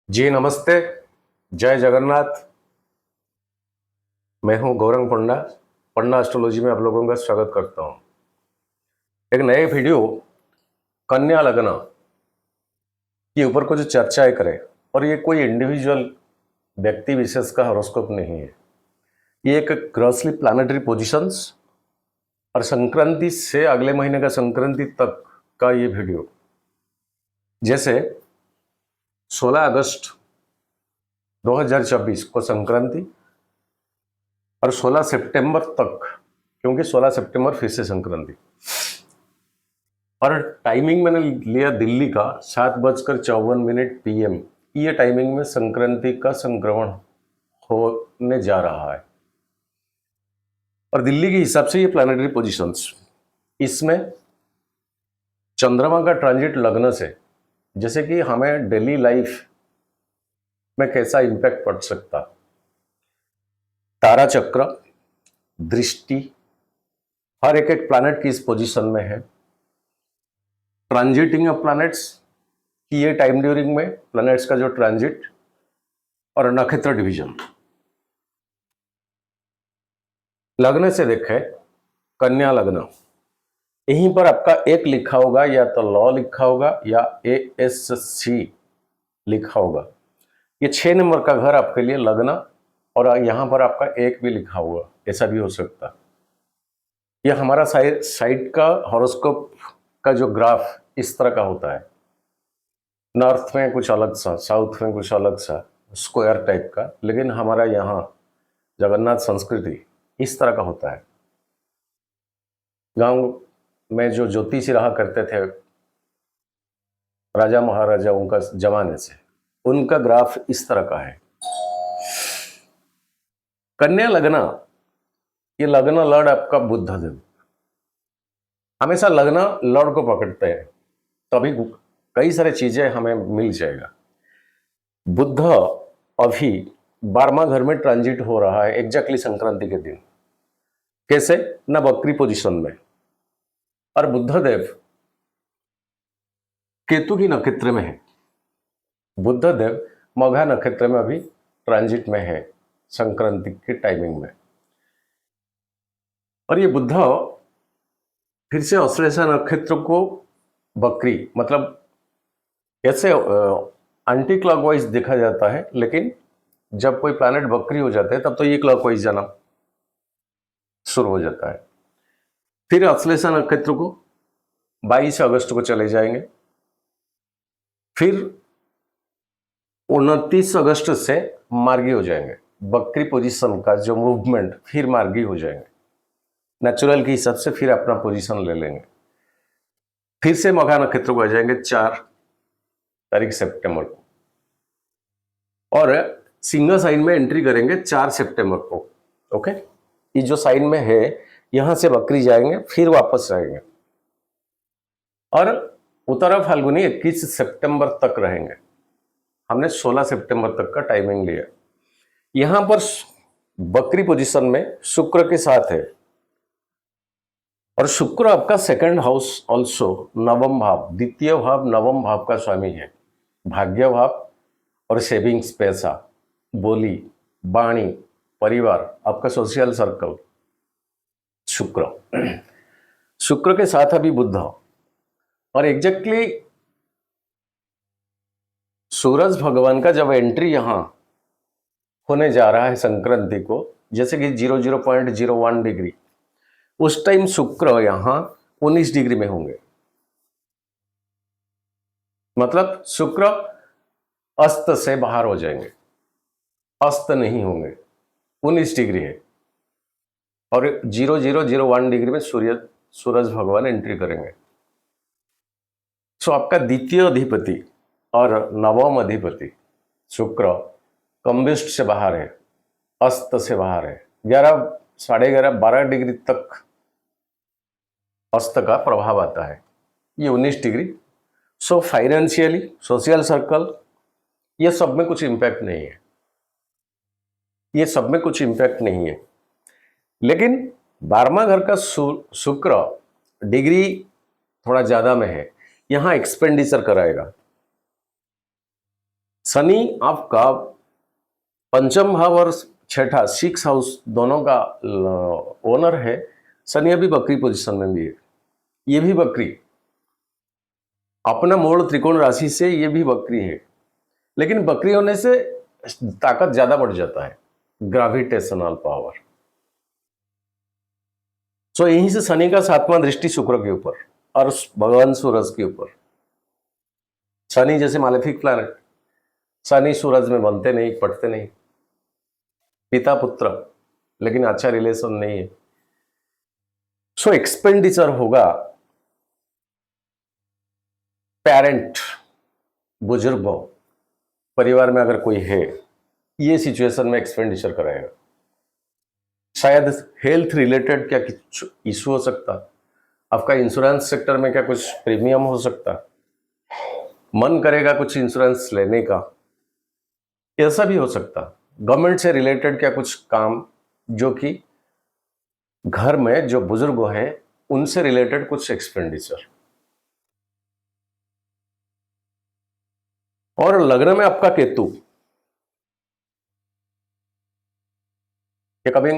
जी नमस्ते। जय जगन्नाथ। मैं हूं गौरंग पंडा। पंडा एस्ट्रोलॉजी में आप लोगों का स्वागत करता हूं। एक नए वीडियो कन्या लग्न के ऊपर कुछ चर्चाएं करें। और ये कोई इंडिविजुअल व्यक्ति विशेष का हॉरोस्कोप नहीं है, ये एक ग्रॉसली प्लानिटरी पोजिशंस और संक्रांति से अगले महीने का संक्रांति तक का ये वीडियो। जैसे 16 अगस्त 2024 को संक्रांति और 16 सितंबर तक, क्योंकि 16 सितंबर फिर से संक्रांति। और टाइमिंग मैंने लिया दिल्ली का 7:54 PM। ये टाइमिंग में संक्रांति का संक्रमण होने जा रहा है और दिल्ली के हिसाब से ये प्लानिटरी पोजीशंस, इसमें चंद्रमा का ट्रांजिट लग्न से, जैसे कि हमें डेली लाइफ में कैसा इंपैक्ट पड़ सकता, तारा चक्र, दृष्टि, हर एक प्लैनेट की इस पोजीशन में है। ट्रांजिटिंग ऑफ प्लैनेट्स की ये टाइम ड्यूरिंग में प्लैनेट्स का जो ट्रांजिट और नक्षत्र डिवीजन। लग्न से देखें, कन्या लग्न, यहीं पर आपका एक लिखा होगा, या तो लॉ लिखा होगा या ASC लिखा होगा। ये 6 नंबर का घर आपके लिए लग्न, और यहां पर आपका एक भी लिखा होगा, ऐसा भी हो सकता। यह हमारा साइड का हॉरोस्कोप का जो ग्राफ इस तरह का होता है। नॉर्थ में कुछ अलग सा, साउथ में कुछ अलग सा, स्क्वायर टाइप का, लेकिन हमारा यहाँ जगन्नाथ संस्कृति इस तरह का होता है। गांव में जो ज्योतिषी रहा करते थे राजा महाराजाओं का जमाने से, उनका ग्राफ इस तरह का है। कन्या लग्न, ये लग्न लॉर्ड आपका बुध देव, हमेशा लग्न लॉर्ड को पकड़ते हैं, तभी कई सारी चीजें हमें मिल जाएगा। बुध अभी 12वां घर में ट्रांजिट हो रहा है एग्जैक्टली संक्रांति के दिन। कैसे? ना बकरी पोजीशन में, और बुधदेव केतु की नक्षत्र में है। बुधदेव मघा नक्षत्र में अभी ट्रांजिट में है संक्रांति की टाइमिंग में। और ये बुध फिर से अश्लेषा नक्षत्र को बकरी, मतलब ऐसे एंटी क्लॉकवाइज देखा जाता है, लेकिन जब कोई प्लैनेट बकरी हो जाते हैं तब तो ये क्लॉकवाइज जाना शुरू हो जाता है। फिर अश्लेषा नक्षत्र को 22 अगस्त को चले जाएंगे। फिर 29 अगस्त से मार्गी हो जाएंगे। बकरी पोजीशन का जो मूवमेंट, फिर मार्गी हो जाएंगे नेचुरल के हिसाब से, फिर अपना पोजीशन ले लेंगे। फिर से मघा नक्षत्र को आ जाएंगे 4 तारीख सितंबर को, और सिंह साइन में एंट्री करेंगे 4 सितंबर को। ओके, ये जो साइन में है यहां से बकरी जाएंगे, फिर वापस आएंगे, और उत्तरा फाल्गुनी 21 सितंबर तक रहेंगे। हमने 16 सितंबर तक का टाइमिंग लिया। यहां पर बकरी पोजीशन में शुक्र के साथ है, और शुक्र आपका सेकंड हाउस ऑल्सो, नवम भाव, द्वितीय भाव नवम भाव का स्वामी है। भाग्य भाव और सेविंग्स, पैसा, बोली, वाणी, परिवार, आपका सोशल सर्कल, शुक्र। शुक्र के साथ अभी बुध, और एग्जैक्टली सूरज भगवान का जब एंट्री यहां होने जा रहा है संक्रांति को, जैसे कि 00.01 डिग्री, उस टाइम शुक्र यहां 19 डिग्री में होंगे। मतलब शुक्र अस्त से बाहर हो जाएंगे, अस्त नहीं होंगे, 19 डिग्री है, और 0001 डिग्री में सूरज भगवान एंट्री करेंगे। सो आपका द्वितीय अधिपति और नवम अधिपति शुक्र कंबिस्ट से बाहर है, अस्त से बाहर है। 11, 11:30, 12 डिग्री तक अस्त का प्रभाव आता है, ये 19 डिग्री। सो फाइनेंशियली, सोशल सर्कल, ये सब में कुछ इंपैक्ट नहीं है, ये सब में कुछ इंपैक्ट नहीं है। लेकिन 12वां घर का शुक्र डिग्री थोड़ा ज्यादा में है, यहां एक्सपेंडिचर कराएगा। शनि आपका पंचम भाव और छठा 6 हाउस दोनों का ओनर है। शनि अभी बकरी पोजीशन में भी है, ये भी बकरी अपना मूल त्रिकोण राशि से, ये भी बकरी है, लेकिन बकरी होने से ताकत ज्यादा बढ़ जाता है, ग्रेविटेशनल पावर। तो यहीं से शनि का 7वां दृष्टि शुक्र के ऊपर और भगवान सूरज के ऊपर। शनि जैसे मालेफिक प्लैनेट, शनि सूरज में बनते नहीं, पटते नहीं, पिता पुत्र, लेकिन अच्छा रिलेशन नहीं है। सो एक्सपेंडिचर होगा, पेरेंट, बुजुर्ग परिवार में अगर कोई है, ये सिचुएशन में एक्सपेंडिचर कराएगा। शायद हेल्थ रिलेटेड क्या कुछ इशू हो सकता, आपका इंश्योरेंस सेक्टर में क्या कुछ प्रीमियम हो सकता, मन करेगा कुछ इंश्योरेंस लेने का, ऐसा भी हो सकता। गवर्नमेंट से रिलेटेड क्या कुछ काम, जो कि घर में जो बुजुर्ग हैं उनसे रिलेटेड कुछ एक्सपेंडिचर। और लग्न में आपका केतु, ये कभी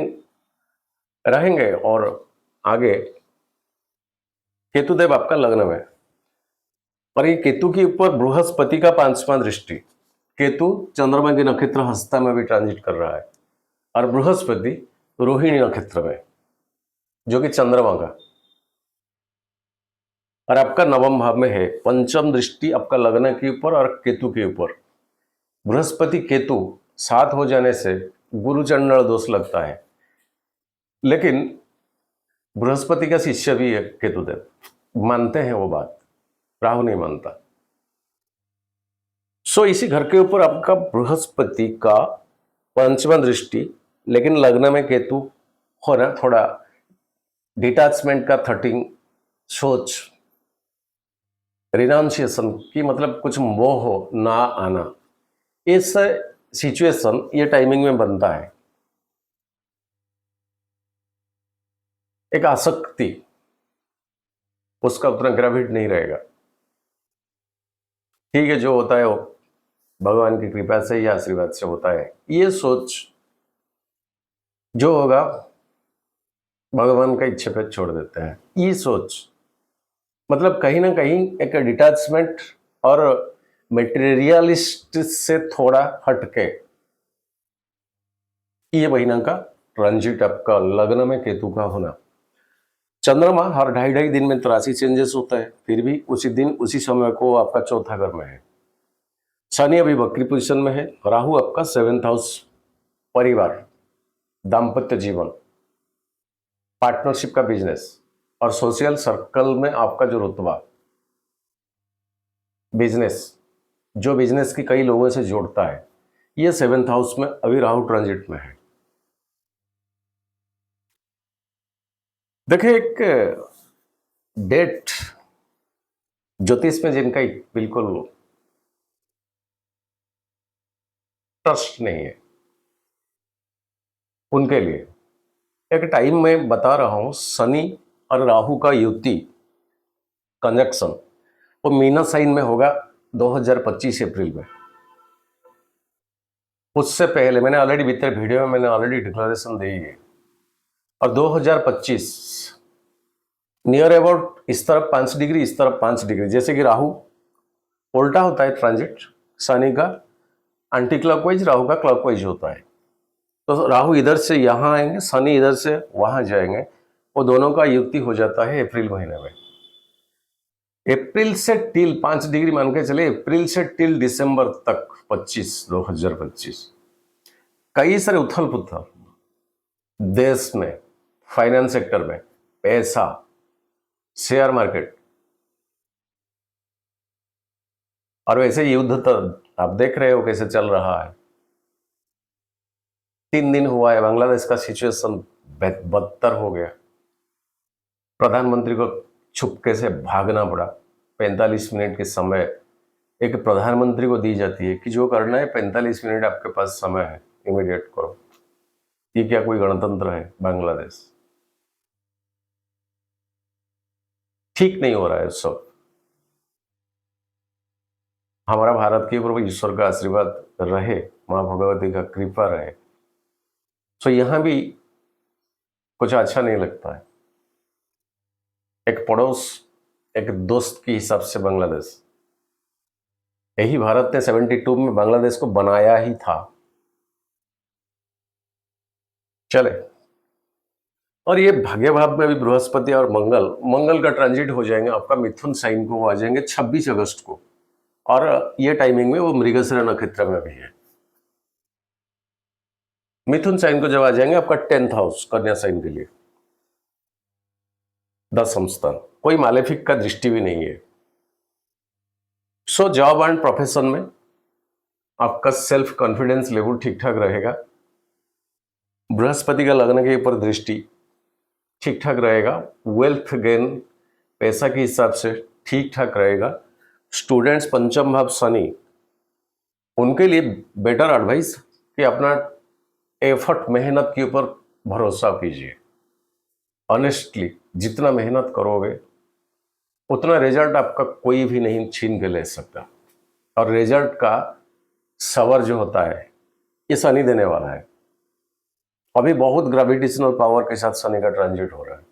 रहेंगे और आगे केतुदेव आपका लग्न में, और ये केतु के ऊपर बृहस्पति का 5वां दृष्टि। केतु चंद्रमा के नक्षत्र हस्ता में भी ट्रांजिट कर रहा है, और बृहस्पति रोहिणी नक्षत्र में, जो कि चंद्रमा का, और आपका 9वें भाव में है। पंचम दृष्टि आपका लग्न के ऊपर और केतु के ऊपर। बृहस्पति केतु साथ हो जाने से गुरु चंडल दोष लगता है, लेकिन बृहस्पति का शिष्य भी है केतुदेव, मानते हैं वो बात, राहु नहीं मानता। सो इसी घर के ऊपर आपका बृहस्पति का 5वां दृष्टि, लेकिन लग्न में केतु होना थोड़ा डिटैचमेंट का 13 सोच, रिनाउंसिएशन की, मतलब कुछ मोह ना आना, इस सिचुएशन ये टाइमिंग में बनता है। एक आसक्ति, उसका उतना ग्रेविट नहीं रहेगा। ठीक है, जो होता है वो भगवान की कृपा से या आशीर्वाद से होता है। ये सोच जो होगा भगवान का इच्छा पे छोड़ देते हैं। ये सोच मतलब कहीं ना कहीं एक डिटैचमेंट और मटेरियलिस्ट से थोड़ा हटके, ये महीना का ट्रांजिट आपका लग्न में केतु का होना। चंद्रमा हर 2.5 दिन में 83 चेंजेस होता है, फिर भी उसी दिन उसी समय को आपका चौथा घर में है। शनि अभी बकरी पोजीशन में है। राहु आपका 7th हाउस, परिवार, दाम्पत्य जीवन, पार्टनरशिप का बिजनेस और सोशल सर्कल में आपका जो रुतबा, बिजनेस, जो बिजनेस की कई लोगों से जोड़ता है, ये 7th हाउस में अभी राहु ट्रांजिट में है। देखिए, एक डेट ज्योतिष में जिनका बिल्कुल ट्रस्ट नहीं है, उनके लिए एक टाइम में बता रहा हूं, शनि और राहु का युति, कंजक्शन, वो मीना साइन में होगा 2025 अप्रैल में। उससे पहले मैंने ऑलरेडी बीते वीडियो में मैंने ऑलरेडी डिक्लेरेशन दी है। और 2025 नियर अबाउट इस तरफ 5 डिग्री, इस तरफ 5 डिग्री, जैसे कि राहु उल्टा होता है ट्रांजिट, शनि का एंटी क्लॉकवाइज, राहु का क्लॉकवाइज होता है। तो राहु इधर से यहाँ आएंगे, शनि इधर से वहां जाएंगे, वो दोनों का युति हो जाता है अप्रैल महीने में। अप्रैल से टिल 5 डिग्री मान के चले, अप्रैल से टिल दिसंबर तक 2025 कई सारे उथल पुथल देश में, फाइनेंस सेक्टर में, पैसा, शेयर मार्केट, और वैसे युद्ध तो आप देख रहे हो कैसे चल रहा है। 3 दिन हुआ है, बांग्लादेश का सिचुएशन बदतर हो गया। प्रधानमंत्री को छुपके से भागना पड़ा। 45 मिनट के समय एक प्रधानमंत्री को दी जाती है कि जो करना है 45 मिनट आपके पास समय है, इमीडिएट करो। ये क्या कोई गणतंत्र है बांग्लादेश? ठीक नहीं हो रहा है सब। हमारा भारत के ऊपर ईश्वर का आशीर्वाद रहे, माँ भगवती का कृपा रहे। तो यहां भी कुछ अच्छा नहीं लगता है। एक पड़ोस, एक दोस्त के हिसाब से बांग्लादेश, यही भारत ने 72 में बांग्लादेश को बनाया ही था। चले, और ये भाग्य भाव में भी बृहस्पति और मंगल का ट्रांजिट हो जाएंगे आपका मिथुन साइन को, वो आ जाएंगे 26 अगस्त को, और ये टाइमिंग में वो मृगशिरा नक्षत्र में भी है। मिथुन साइन को जब आ जाएंगे आपका 10th हाउस कन्या साइन के लिए, 10th स्थान, कोई मालेफिक का दृष्टि भी नहीं है। सो जॉब एंड प्रोफेशन में आपका सेल्फ कॉन्फिडेंस लेवल ठीक ठाक रहेगा। बृहस्पति का लग्न के ऊपर दृष्टि ठीक ठाक रहेगा। वेल्थ गेन पैसा के हिसाब से ठीक ठाक रहेगा। स्टूडेंट्स पंचम भाव शनि, उनके लिए बेटर एडवाइस कि अपना एफर्ट, मेहनत के ऊपर भरोसा कीजिए। ऑनेस्टली जितना मेहनत करोगे उतना रिजल्ट आपका कोई भी नहीं छीन के ले सकता। और रिजल्ट का सवर जो होता है ये शनि देने वाला है। अभी बहुत ग्रेविटेशनल पावर के साथ शनि का ट्रांजिट हो रहा है।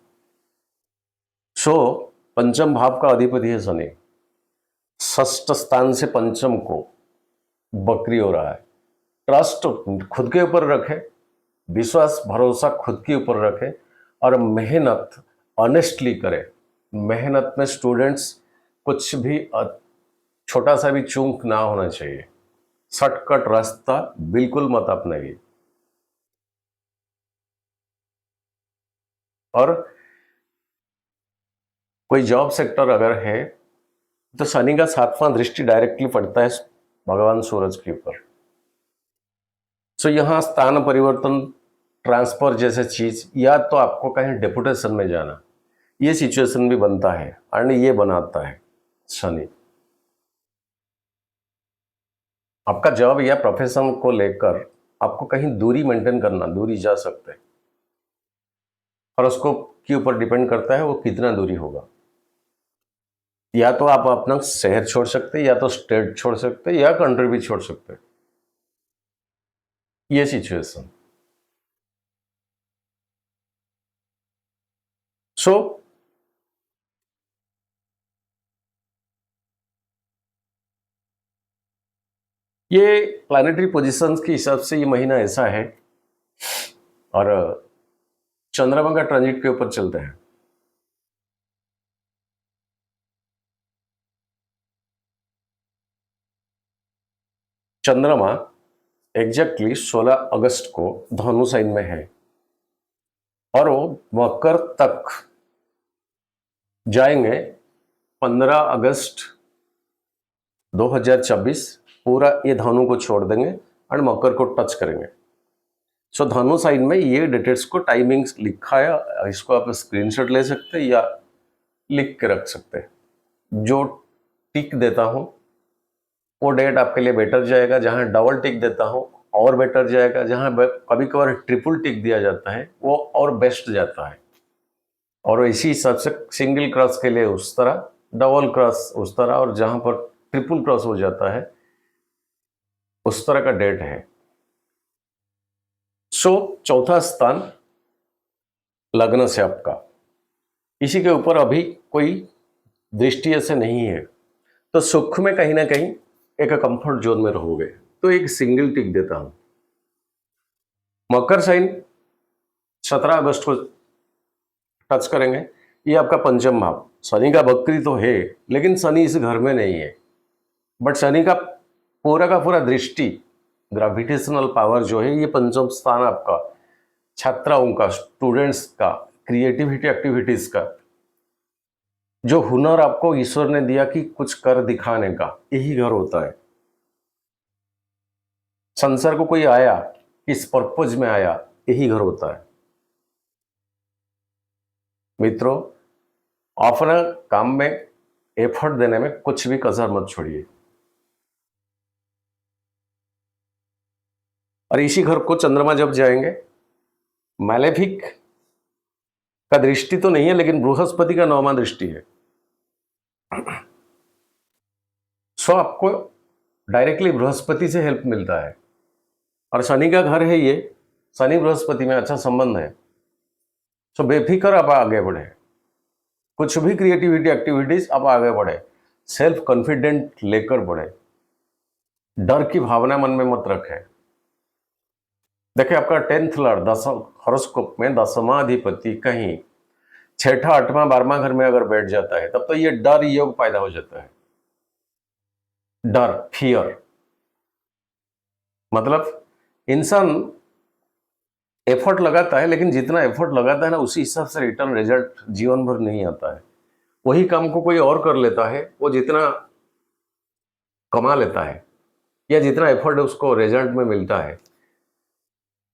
सो पंचम भाव का अधिपति है शनि, षष्ठ स्थान से पंचम को बकरी हो रहा है। ट्रस्ट खुद के ऊपर रखे, विश्वास भरोसा खुद के ऊपर रखे, और मेहनत ऑनेस्टली करे। मेहनत में स्टूडेंट्स कुछ भी छोटा सा भी चूक ना होना चाहिए। शॉर्टकट रास्ता बिल्कुल मत अपनाइए। और कोई जॉब सेक्टर अगर है तो शनि का 7वां दृष्टि डायरेक्टली पड़ता है भगवान सूरज के ऊपर। सो यहां स्थान परिवर्तन, ट्रांसफर जैसे चीज, या तो आपको कहीं डेपुटेशन में जाना, ये सिचुएशन भी बनता है, और ये बनाता है शनि। आपका जॉब या प्रोफेशन को लेकर आपको कहीं दूरी मेंटेन करना, दूरी जा सकते हैं, और उसको के ऊपर डिपेंड करता है वो कितना दूरी होगा। या तो आप अपना शहर छोड़ सकते हैं, या तो स्टेट छोड़ सकते हैं, या कंट्री भी छोड़ सकते हैं। ये सिचुएशन। सो ये प्लैनेटरी पोजीशंस के हिसाब से ये महीना ऐसा है। और चंद्रमा का ट्रांजिट के ऊपर चलते हैं। चंद्रमा एग्जैक्टली 16 अगस्त को धनु साइन में है, और वो मकर तक जाएंगे 15 अगस्त 2024। पूरा ये धनु को छोड़ देंगे और मकर को टच करेंगे। सो धनु साइन में ये डेट्स को टाइमिंग्स लिखा है, इसको आप स्क्रीनशॉट ले सकते हैं या लिख के रख सकते हैं। जो टिक देता हूं वो डेट आपके लिए बेटर जाएगा। जहां डबल टिक देता हूं और बेटर जाएगा। जहां कभी कभार ट्रिपल टिक दिया जाता है वो और बेस्ट जाता है। और इसी हिसाब से सिंगल क्रॉस के लिए उस तरह, डबल क्रॉस उस तरह, और जहां पर ट्रिपल क्रॉस हो जाता है उस तरह का डेट है। सो चौथा स्थान लग्न से आपका, इसी के ऊपर अभी कोई दृष्टि ऐसे नहीं है, तो सुख में कहीं ना कहीं एक कंफर्ट जोन में रहोगे। तो एक सिंगल टिक देता हूं। मकर साइन 17 अगस्त को टच करेंगे। ये आपका पंचम भाव, शनि का बकरी तो है लेकिन शनि इस घर में नहीं है। बट शनि का पूरा दृष्टि, ग्रेविटेशनल पावर जो है, ये पंचम स्थान आपका छात्राओं का, स्टूडेंट्स का, क्रिएटिविटी एक्टिविटीज का, जो हुनर आपको ईश्वर ने दिया कि कुछ कर दिखाने का, यही घर होता है। संसार को कोई आया, किस पर्पज में आया, यही घर होता है। मित्रों, अपना काम में एफर्ट देने में कुछ भी कसर मत छोड़िए। और इसी घर को चंद्रमा जब जाएंगे, मैलेफिक का दृष्टि तो नहीं है लेकिन बृहस्पति का 9वां दृष्टि है। सो आपको डायरेक्टली बृहस्पति से हेल्प मिलता है, और शनि का घर है ये, शनि बृहस्पति में अच्छा संबंध है। तो बेफिक्र आप आगे बढ़े, कुछ भी क्रिएटिविटी एक्टिविटीज आप आगे बढ़े, सेल्फ कॉन्फिडेंट लेकर बढ़े, डर की भावना मन में मत रखें। देखिए आपका 10th लॉर्ड हॉरोस्कोप में 10वां अधिपति कहीं 6ठा 8वां 12वां घर में अगर बैठ जाता है, तब तो ये डर योग पैदा हो जाता है। डर, फियर, मतलब इंसान एफर्ट लगाता है, लेकिन जितना एफर्ट लगाता है ना, उसी हिसाब से रिटर्न रिजल्ट जीवन भर नहीं आता है। वही काम को कोई और कर लेता है, वो जितना कमा लेता है या जितना एफर्ट उसको रिजल्ट में मिलता है,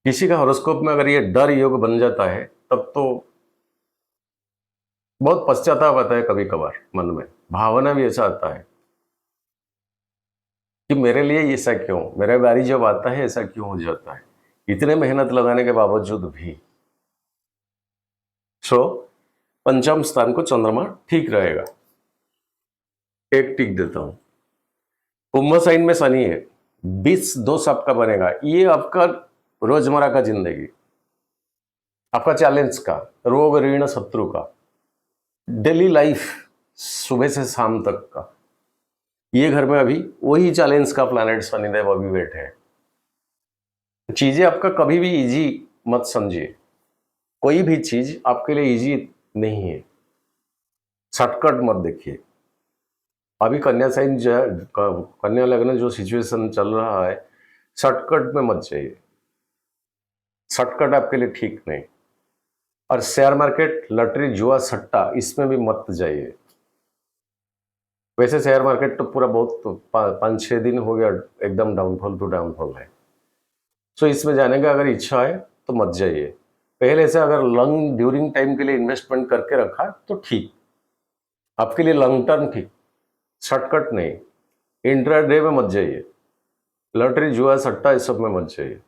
किसी का हॉरोस्कोप में अगर ये डर योग बन जाता है, तब तो बहुत पश्चाताप आता है। कभी कभार मन में भावना भी ऐसा आता है कि मेरे लिए ऐसा क्यों, मेरे बारी जब आता है ऐसा क्यों हो जाता है, इतने मेहनत लगाने के बावजूद भी। सो पंचम स्थान को चंद्रमा ठीक रहेगा, एक टिक देता हूं। कुंभ साइन में शनि है, 20 दोष आपका बनेगा। ये आपका रोजमर्रा का जिंदगी, आपका चैलेंज का, रोग ऋण शत्रु का, डेली लाइफ, सुबह से शाम तक का, ये घर में अभी वही चैलेंज का प्लैनेट शनिदेव अभी बैठे हैं। चीजें आपका कभी भी इजी मत समझिए, कोई भी चीज आपके लिए इजी नहीं है, शॉर्टकट मत देखिए। अभी कन्या साइन जो है, कन्या लग्न जो सिचुएशन चल रहा है, शॉर्टकट में मत जाइए, शॉर्टकट आपके लिए ठीक नहीं। और शेयर मार्केट, लॉटरी, जुआ, सट्टा, इसमें भी मत जाइए। वैसे शेयर मार्केट तो पूरा बहुत 5-6 दिन हो गया एकदम डाउनफॉल टू डाउनफॉल है। सो इसमें जाने का अगर इच्छा है तो मत जाइए। पहले से अगर लॉन्ग ड्यूरिंग टाइम के लिए इन्वेस्टमेंट करके रखा तो ठीक, आपके लिए लॉन्ग टर्म ठीक, शॉर्टकट नहीं। इंट्राडे में मत जाइए, लॉटरी, जुआ, सट्टा, इस सब में मत जाइए।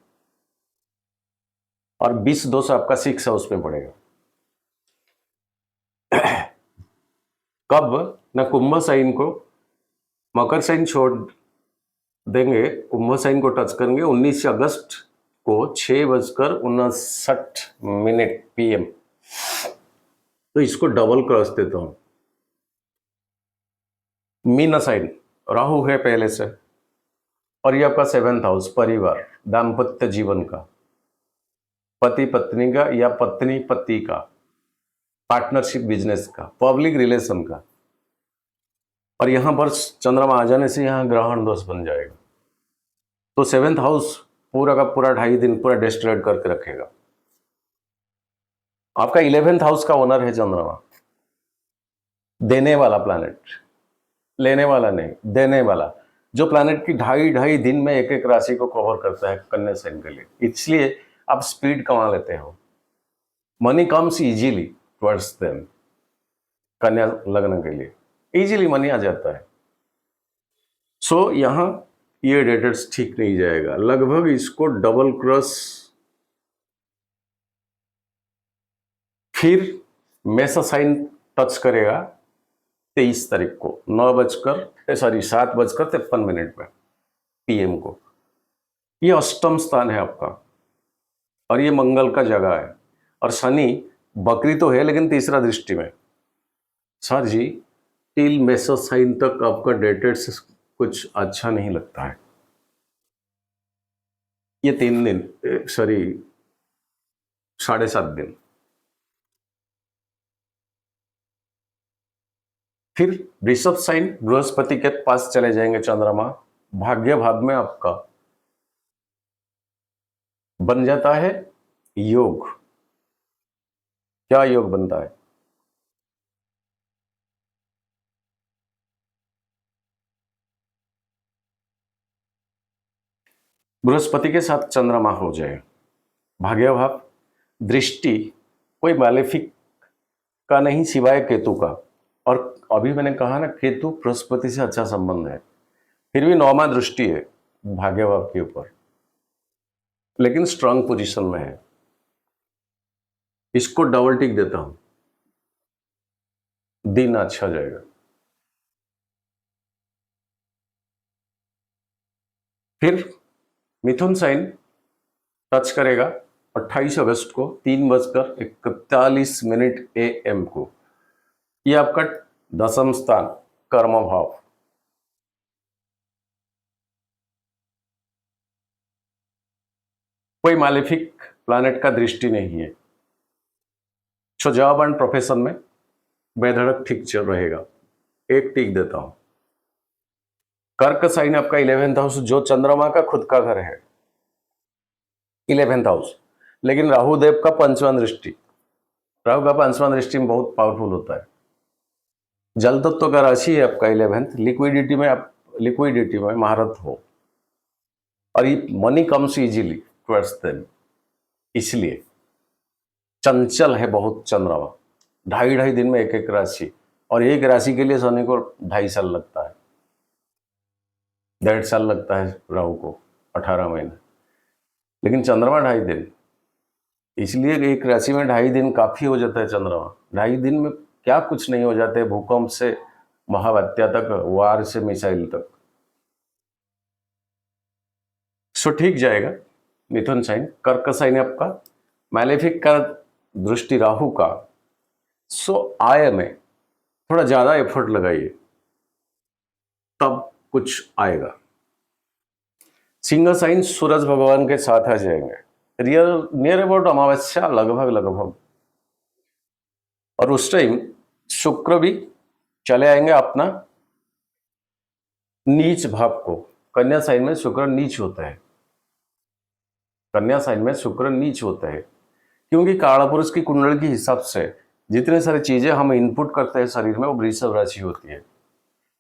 और 20 दोष आपका 6 हाउस में पड़ेगा। कब ना कुंभ साइन को मकर साइन छोड़ देंगे, कुंभ साइन को टच करेंगे 19 अगस्त को 6:59 PM। तो इसको डबल क्रॉस देता हूं। मीन साइन, राहु है पहले से, और ये आपका 7th हाउस, परिवार, दाम्पत्य जीवन का, पति पत्नी का या पत्नी पति का, पार्टनरशिप बिजनेस का, पब्लिक रिलेशन का। और यहां पर चंद्रमा आ जाने से यहां ग्रहण दोष बन जाएगा, तो 7th हाउस पूरा का पूरा 2.5 दिन पूरा डिस्ट्रॉय करके रखेगा। आपका 11th हाउस का ओनर है चंद्रमा, देने वाला प्लैनेट, लेने वाला नहीं, देने वाला, जो प्लैनेट की 2.5 दिन में एक राशि को कवर करता है कन्या साइन के लिए। इसलिए आप स्पीड कमा लेते हो, money comes easily towards them. कन्या लग्न के लिए इजीली मनी आ जाता है। सो यहां ये डेटर्स ठीक नहीं जाएगा, लगभग इसको डबल क्रॉस। फिर मेष साइन टच करेगा 23 तारीख को 7:53 PM को। ये अष्टम स्थान है आपका, और ये मंगल का जगह है, और शनि बकरी तो है लेकिन तीसरा दृष्टि में। सर जी, टिल मेष साइन तक आपका डेटेड से कुछ अच्छा नहीं लगता है। ये 3 दिन, सॉरी 7.5 दिन। फिर वृषभ साइन, बृहस्पति के पास चले जाएंगे चंद्रमा, भाग्य भाव में आपका बन जाता है योग। क्या योग बनता है? बृहस्पति के साथ चंद्रमा हो जाए, भाग्य भाव, दृष्टि कोई मैलेफिक का नहीं सिवाय केतु का। और अभी मैंने कहा ना, केतु बृहस्पति से अच्छा संबंध है, फिर भी 9वां दृष्टि है भाग्य भाव के ऊपर, लेकिन स्ट्रांग पोजीशन में है। इसको डबल टिक देता हूं, दिन अच्छा जाएगा। फिर मिथुन साइन टच करेगा 28 अगस्त को 3:41 AM को। ये आपका दशम स्थान कर्म भाव। कोई मालेफिक प्लैनेट का दृष्टि नहीं है, सो जॉब एंड प्रोफेशन में बेधड़क ठीक चल रहेगा। एक टिक देता हूं। कर्क साइन आपका 11th हाउस, जो चंद्रमा का खुद का घर है, 11th हाउस, लेकिन राहु देव का पंचवां दृष्टि। राहु का पंचवां दृष्टि में बहुत पावरफुल होता है। जल तत्व का राशि है आपका 11th। लिक्विडिटी में आप महारत हो, और ये money comes easily towards them, इसलिए चंचल है बहुत चंद्रमा। 2.5 दिन में एक राशि, और एक राशि के लिए शनि को 2.5 साल लगता है, 1.5 साल लगता है राहु को, 18 महीने, लेकिन चंद्रमा 2.5 दिन। इसलिए एक राशि में 2.5 दिन काफी हो जाता है। चंद्रमा 2.5 दिन में क्या कुछ नहीं हो जाते, भूकंप से महावात्या तक, वार से मिसाइल तक। सो ठीक जाएगा मिथुन साइन। कर्क साइन आपका मैलेफिक का दृष्टि राहु का, सो आय में थोड़ा ज्यादा एफर्ट लगाइए, तब कुछ आएगा। सिंह साइन सूरज भगवान के साथ आ जाएंगे नियर अबाउट अमावस्या लगभग, और उस टाइम शुक्र भी चले आएंगे अपना नीच भाव को। कन्या साइन में शुक्र नीच होता है, कन्या साइन में शुक्र नीच होता है, क्योंकि कालपुरुष की कुंडली के हिसाब से जितने सारी चीजें हम इनपुट करते हैं शरीर में, वो वृषभ राशि होती है,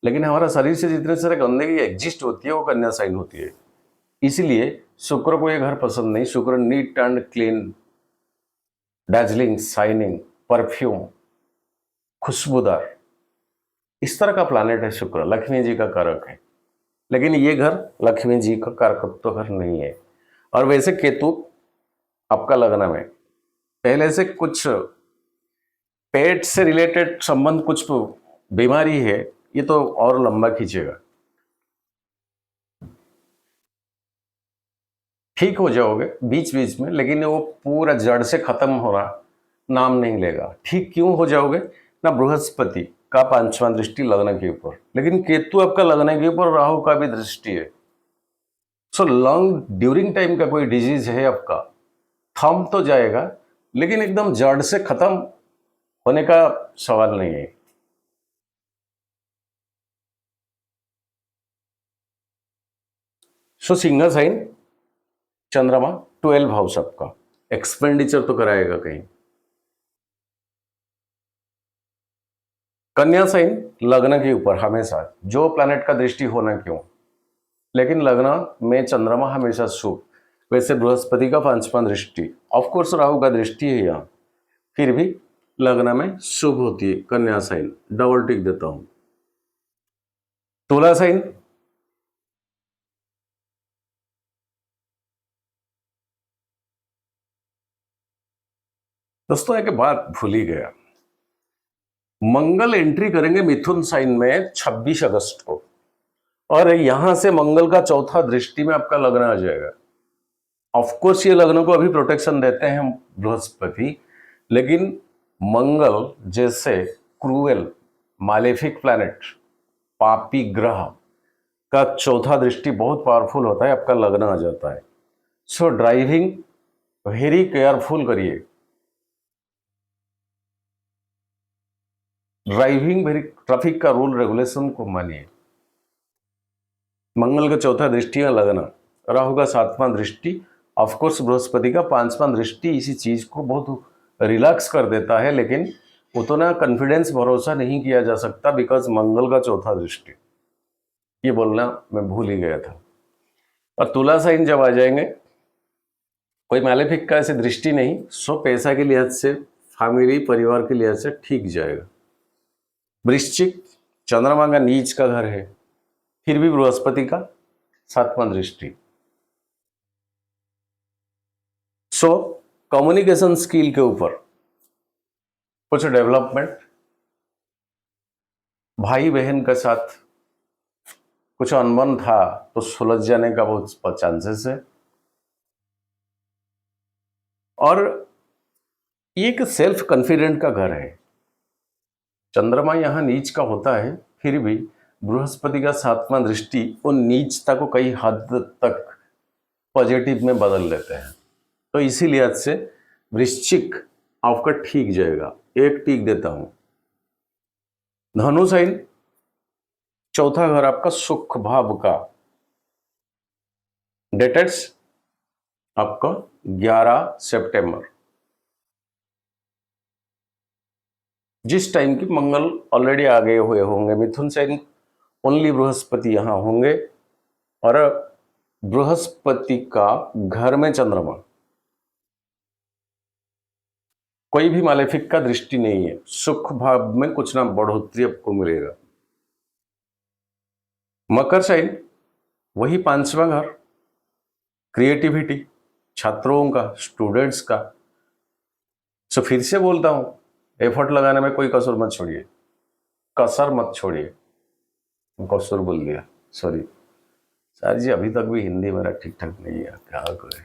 लेकिन हमारा शरीर से जितने सारे गंदगी एग्जिस्ट होती है वो कन्या साइन होती है। इसलिए शुक्र को ये घर पसंद नहीं। शुक्र neat and clean, dazzling, shining, perfume, खुशबूदार, इस तरह का प्लैनेट है शुक्र। लक्ष्मी जी का कारक है, लेकिन ये घर लक्ष्मी जी का कारकत्व घर नहीं है। और वैसे केतु आपका लग्न में पहले से कुछ पेट से रिलेटेड संबंध, कुछ बीमारी है, ये तो और लंबा खींचेगा। ठीक हो जाओगे बीच बीच में, लेकिन वो पूरा जड़ से खत्म होना नाम नहीं लेगा। ठीक क्यों हो जाओगे ना, बृहस्पति का 5वां दृष्टि लग्न के ऊपर, लेकिन केतु आपका लग्न के ऊपर राहु का भी दृष्टि है। सो लॉन्ग ड्यूरिंग टाइम का कोई डिजीज है आपका, थम तो जाएगा, लेकिन एकदम जड़ से खत्म होने का सवाल नहीं है। सो सिंह साइन चंद्रमा 12 हाउस आपका, एक्सपेंडिचर तो कराएगा कहीं। कन्या साइन लग्न के ऊपर हमेशा, जो प्लैनेट का दृष्टि होना क्यों, लेकिन लग्न में चंद्रमा हमेशा शुभ। वैसे बृहस्पति का 5वां दृष्टि, ऑफकोर्स राहु का दृष्टि है यहाँ, फिर भी लग्न में शुभ होती है कन्या साइन। डबल टिक देता हूं। तुला साइन दोस्तों, एक बात भूल ही गया, मंगल एंट्री करेंगे मिथुन साइन में 26 अगस्त को, और यहां से मंगल का 4था दृष्टि में आपका लग्न आ जाएगा। ऑफकोर्स ये लग्न को अभी प्रोटेक्शन देते हैं बृहस्पति, लेकिन मंगल जैसे क्रूएल मालेफिक प्लैनेट, पापी ग्रह का 4था दृष्टि बहुत पावरफुल होता है, आपका लग्न आ जाता है। सो ड्राइविंग वेरी केयरफुल करिए, ड्राइविंग वेरी, ट्रैफिक का रूल रेगुलेशन को मानिए। मंगल का 4था दृष्टि है लग्न, राहु का 7वां दृष्टि, ऑफकोर्स बृहस्पति का 5वां दृष्टि इसी चीज को बहुत रिलैक्स कर देता है, लेकिन उतना कॉन्फिडेंस भरोसा नहीं किया जा सकता, बिकॉज मंगल का 4था दृष्टि। ये बोलना मैं भूल ही गया था। और तुला साइन जब आ जाएंगे, कोई मैलेफिक का ऐसे दृष्टि नहीं, सो पैसा के लिहाज से, फैमिली परिवार के लिहाज से ठीक जाएगा। वृश्चिक चंद्रमा का नीच का घर है, फिर भी बृहस्पति का 7वां दृष्टि। सो कम्युनिकेशन स्किल के ऊपर कुछ डेवलपमेंट, भाई बहन के साथ कुछ अनबन था तो सुलझ जाने का बहुत चांसेस है। और ये एक सेल्फ कॉन्फिडेंट का घर है। चंद्रमा यहां नीच का होता है, फिर भी बृहस्पति का 7वां दृष्टि उन नीचता को कई हद तक पॉजिटिव में बदल देते हैं। तो इसी लिहाज से वृश्चिक आपका ठीक जाएगा, एक टिक देता हूं। धनु साइन, चौथा घर आपका सुख भाव का, डेटेड्स आपका 11 सितंबर। जिस टाइम की मंगल ऑलरेडी आ गए हुए होंगे। मिथुन साइन, ओनली बृहस्पति यहां होंगे और बृहस्पति का घर में चंद्रमा, कोई भी मालेफिक का दृष्टि नहीं है। सुख भाव में कुछ ना बढ़ोतरी आपको मिलेगा। मकर साइन, वही 5वां घर, क्रिएटिविटी, छात्रों का, स्टूडेंट्स का। सो फिर से बोलता हूं, एफर्ट लगाने में कोई कसर मत छोड़िए, कसर मत छोड़िए। कसूर बोल दिया, सॉरी सर जी, अभी तक भी हिंदी मेरा ठीक ठाक नहीं है, क्या करें।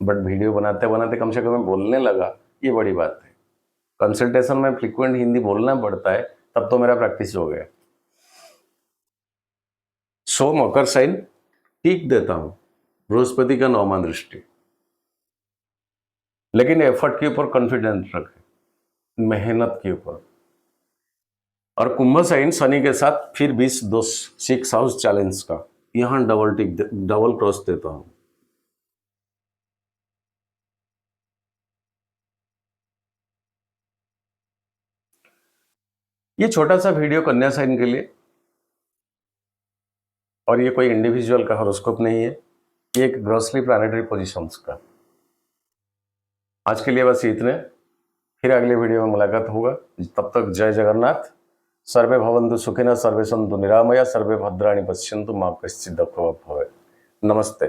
बट वीडियो बनाते बनाते कम से कम मैं बोलने लगा, ये बड़ी बात है। कंसल्टेशन में फ्रिक्वेंट हिंदी बोलना पड़ता है, तब तो मेरा प्रैक्टिस हो गया। सो मकर साइन टिक देता हूं, बृहस्पति का 9वां दृष्टि, लेकिन एफर्ट के ऊपर कॉन्फिडेंस रखें, मेहनत के ऊपर। और कुंभ साइन शनि के साथ फिर 20-2 6 हाउस चैलेंज का, यहां डबल टिक, डबल क्रॉस देता हूं। ये छोटा सा वीडियो कन्या साइन के लिए, और ये कोई इंडिविजुअल का हॉरोस्कोप नहीं है, ये एक ग्रॉसली प्लैनेटरी पोजीशंस का। आज के लिए बस इतने, फिर अगले वीडियो में मुलाकात होगा। तब तक जय जगन्नाथ। सर्वे भवन्तु सुखिनः, सर्वे सन्तु निरामया, सर्वे भद्राणि पश्यन्तु, मा कश्चित् दुःखभाग् भवेत्। नमस्ते।